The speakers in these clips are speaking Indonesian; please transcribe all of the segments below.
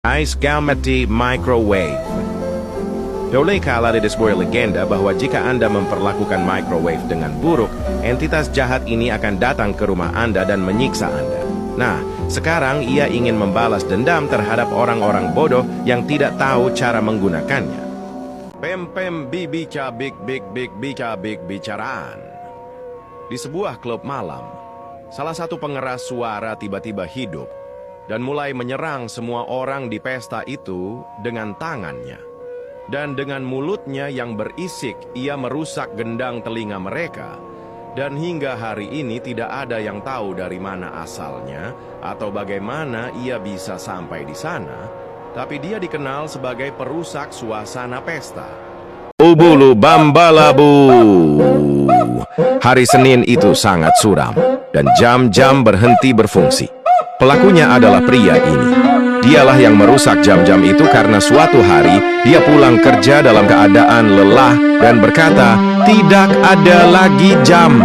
Ice Gamete Microwave. Oleh kala di sebuah legenda bahwa jika Anda memperlakukan microwave dengan buruk, entitas jahat ini akan datang ke rumah Anda dan menyiksa Anda. Nah, sekarang ia ingin membalas dendam terhadap orang-orang bodoh yang tidak tahu cara menggunakannya. Pem bibica big bicaraan. Di sebuah klub malam, salah satu pengeras suara tiba-tiba hidup dan mulai menyerang semua orang di pesta itu dengan tangannya. Dan dengan mulutnya yang berisik, ia merusak gendang telinga mereka. Dan hingga hari ini tidak ada yang tahu dari mana asalnya atau bagaimana ia bisa sampai di sana. Tapi dia dikenal sebagai perusak suasana pesta. Ubulu Bambalabu. Hari Senin itu sangat suram dan jam-jam berhenti berfungsi. Pelakunya adalah pria ini. Dialah yang merusak jam-jam itu karena suatu hari dia pulang kerja dalam keadaan lelah dan berkata, tidak ada lagi jam.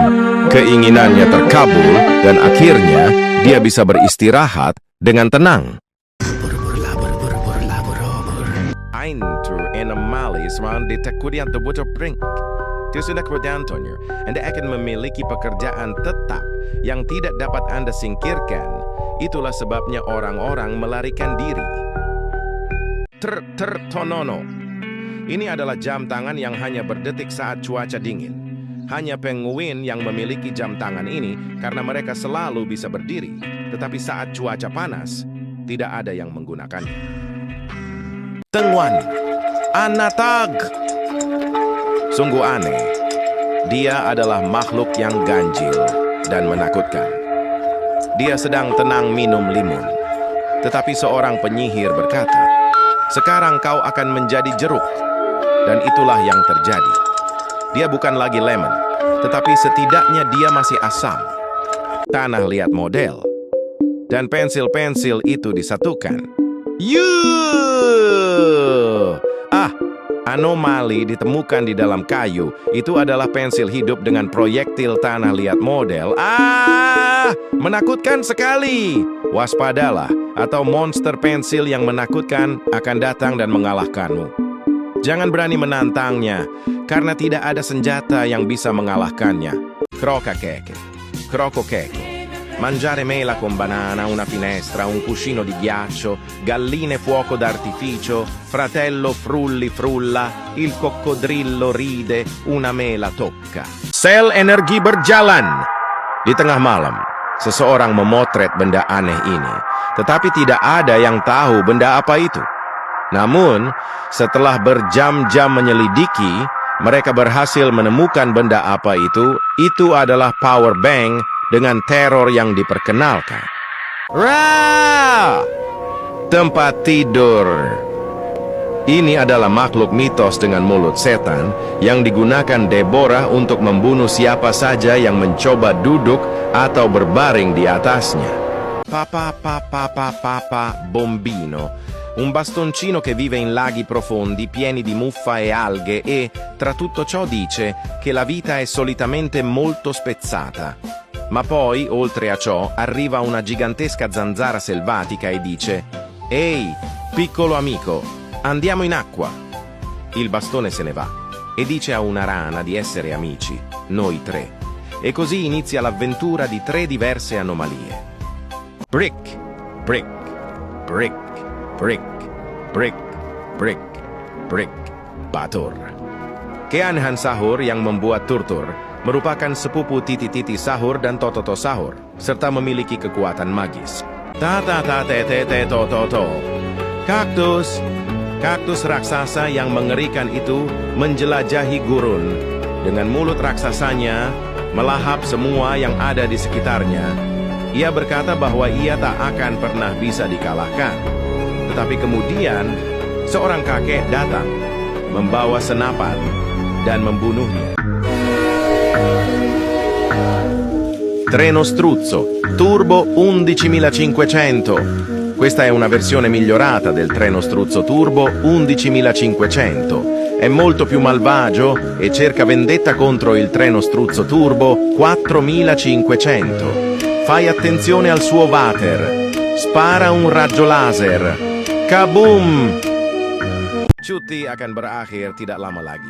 Keinginannya terkabul dan akhirnya dia bisa beristirahat dengan tenang. Eintur enamalis van de tekurian de waterbrink. Sudah kemudiannya, Anda akan memiliki pekerjaan tetap yang tidak dapat Anda singkirkan. Itulah sebabnya orang-orang melarikan diri. Tonono. Ini adalah jam tangan yang hanya berdetik saat cuaca dingin. Hanya penguin yang memiliki jam tangan ini karena mereka selalu bisa berdiri. Tetapi saat cuaca panas, tidak ada yang menggunakannya. Tengwan. Anatag. Sungguh aneh, dia adalah makhluk yang ganjil dan menakutkan. Dia sedang tenang minum limun. Tetapi seorang penyihir berkata, sekarang kau akan menjadi jeruk. Dan itulah yang terjadi. Dia bukan lagi lemon, tetapi setidaknya dia masih asam. Tanah liat model. Dan pensil-pensil itu disatukan. Anomali ditemukan di dalam kayu. Itu adalah pensil hidup dengan proyektil tanah liat model. Menakutkan sekali. Waspadalah, atau monster pensil yang menakutkan akan datang dan mengalahkanmu. Jangan berani menantangnya, karena tidak ada senjata yang bisa mengalahkannya. Crocakeke, crocokeke. Mangiare mela con banana, una finestra, un cuscino di ghiaccio, galline fuoco d'artificio, fratello frulli frulla, il coccodrillo ride, una mela tocca. Sel energi berjalan. Di tengah malam, seseorang memotret benda aneh ini, tetapi tidak ada yang tahu benda apa itu. Namun, setelah berjam-jam menyelidiki, mereka berhasil menemukan benda apa itu. Itu adalah power bank dengan teror yang diperkenalkan. Tempat tidur. Ini adalah makhluk mitos dengan mulut setan yang digunakan Deborah untuk membunuh siapa saja yang mencoba duduk atau berbaring di atasnya. Papa bombino. Un bastoncino che vive in laghi profondi pieni di muffa e alghe e, tra tutto ciò, dice che la vita è solitamente molto spezzata. Ma poi, oltre a ciò, arriva una gigantesca zanzara selvatica e dice: «Ehi, piccolo amico, andiamo in acqua!» Il bastone se ne va e dice a una rana di essere amici, noi tre. E così inizia l'avventura di 3 diverse anomalie. Brick, brick, brick, brick, brick, brick, brick, batur. Keanehan sahur yang membuat turtur merupakan sepupu titi-titi sahur dan tototo sahur, serta memiliki kekuatan magis. Ta-ta-ta-te-te-te-to-to-to. Kaktus. Kaktus raksasa yang mengerikan itu menjelajahi gurun. Dengan mulut raksasanya, melahap semua yang ada di sekitarnya. Ia berkata bahwa ia tak akan pernah bisa dikalahkan. Tetapi kemudian, seorang kakek datang, membawa senapan, dan membunuhnya. Treno Struzzo, Turbo 11500. Questa è una versione migliorata del Treno Struzzo Turbo 11500. È molto più malvagio e cerca vendetta contro il Treno Struzzo Turbo 4500. Fai attenzione al suo water. Spara un raggio laser. Kaboom! Cuti akan berakhir tidak lama lagi.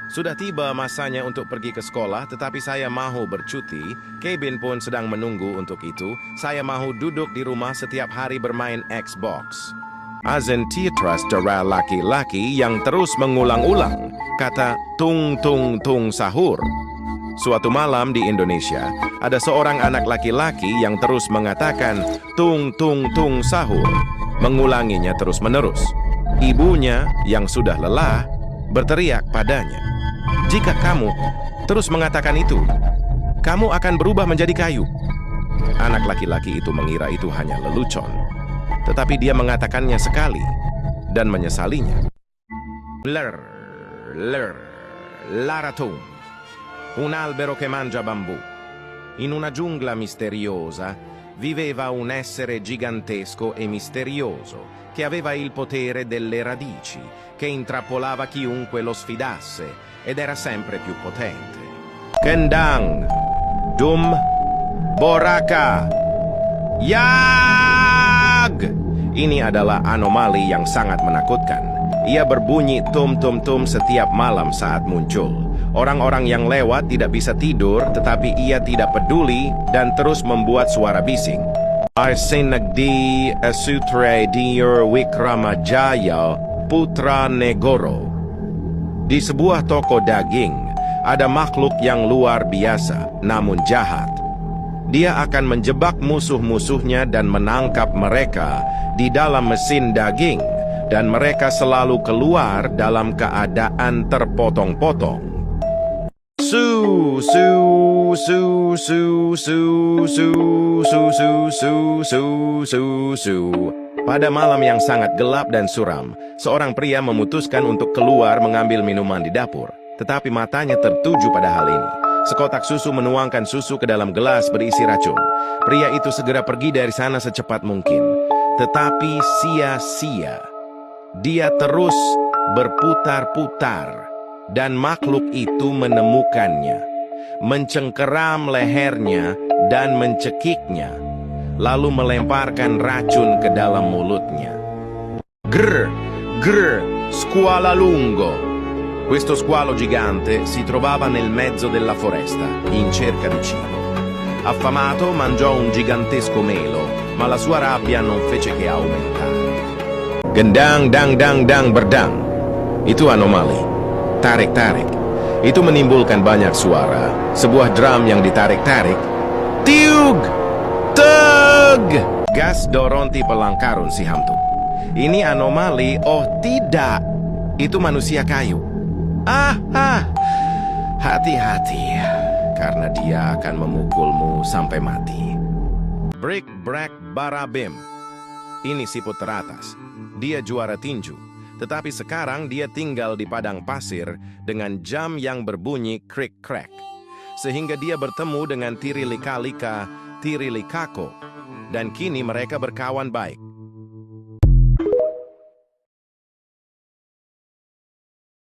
Sudah tiba masanya untuk pergi ke sekolah, tetapi saya mahu bercuti. Kevin pun sedang menunggu untuk itu. Saya mahu duduk di rumah setiap hari bermain Xbox. Azentiatras cara laki-laki yang terus mengulang-ulang kata tung tung tung sahur. Suatu malam di Indonesia, ada seorang anak laki-laki yang terus mengatakan tung tung tung sahur, mengulanginya terus-menerus. Ibunya yang sudah lelah berteriak padanya, "Jika kamu terus mengatakan itu, kamu akan berubah menjadi kayu." Anak laki-laki itu mengira itu hanya lelucon, tetapi dia mengatakannya sekali dan menyesalinya. L'aratum, un albero che mangia bambù. In una giungla misteriosa viveva un essere gigantesco e misterioso che aveva il potere delle radici, che intrappolava chiunque lo sfidasse ed era sempre più potente. Kendang, Dum, Boraka, Yag! Ini adalah anomali yang sangat menakutkan. Ia berbunyi tum-tum-tum setiap malam saat muncul. Orang-orang yang lewat tidak bisa tidur, tetapi ia tidak peduli dan terus membuat suara bising. Arsenagdi Asutre Diur Wikramajaya Putra Negoro. Di sebuah toko daging, ada makhluk yang luar biasa, namun jahat. Dia akan menjebak musuh-musuhnya dan menangkap mereka di dalam mesin daging, dan mereka selalu keluar dalam keadaan terpotong-potong. Su su su su su su su su su su su su. Pada malam yang sangat gelap dan suram, seorang pria memutuskan untuk keluar mengambil minuman di dapur, tetapi matanya tertuju pada hal ini. Sekotak susu menuangkan susu ke dalam gelas berisi racun. Pria itu segera pergi dari sana secepat mungkin, tetapi sia-sia. Dia terus berputar-putar. Dan makhluk itu menemukannya, mencengkeram lehernya dan mencekiknya, lalu melemparkan racun ke dalam mulutnya. Grr, grr, squalo lungo. Questo squalo gigante si trovava nel mezzo della foresta, in cerca di cibo. Affamato, mangiò un gigantesco melo, ma la sua rabbia non fece che aumentare. Gendang, dang, dang, dang, berdang. Itu anomali. Tarik-tarik. Itu menimbulkan banyak suara. Sebuah drum yang ditarik-tarik. Tiug! Tug! Gas doronti pelangkarun si hantu. Ini anomali. Oh tidak. Itu manusia kayu. Hati-hati. Karena dia akan memukulmu sampai mati. Brick Brack Barabim. Ini siput teratas. Dia juara tinju. Tetapi sekarang dia tinggal di padang pasir dengan jam yang berbunyi krik-krek. Sehingga dia bertemu dengan Tiri Lika-Lika, Tiri Likako. Dan kini mereka berkawan baik.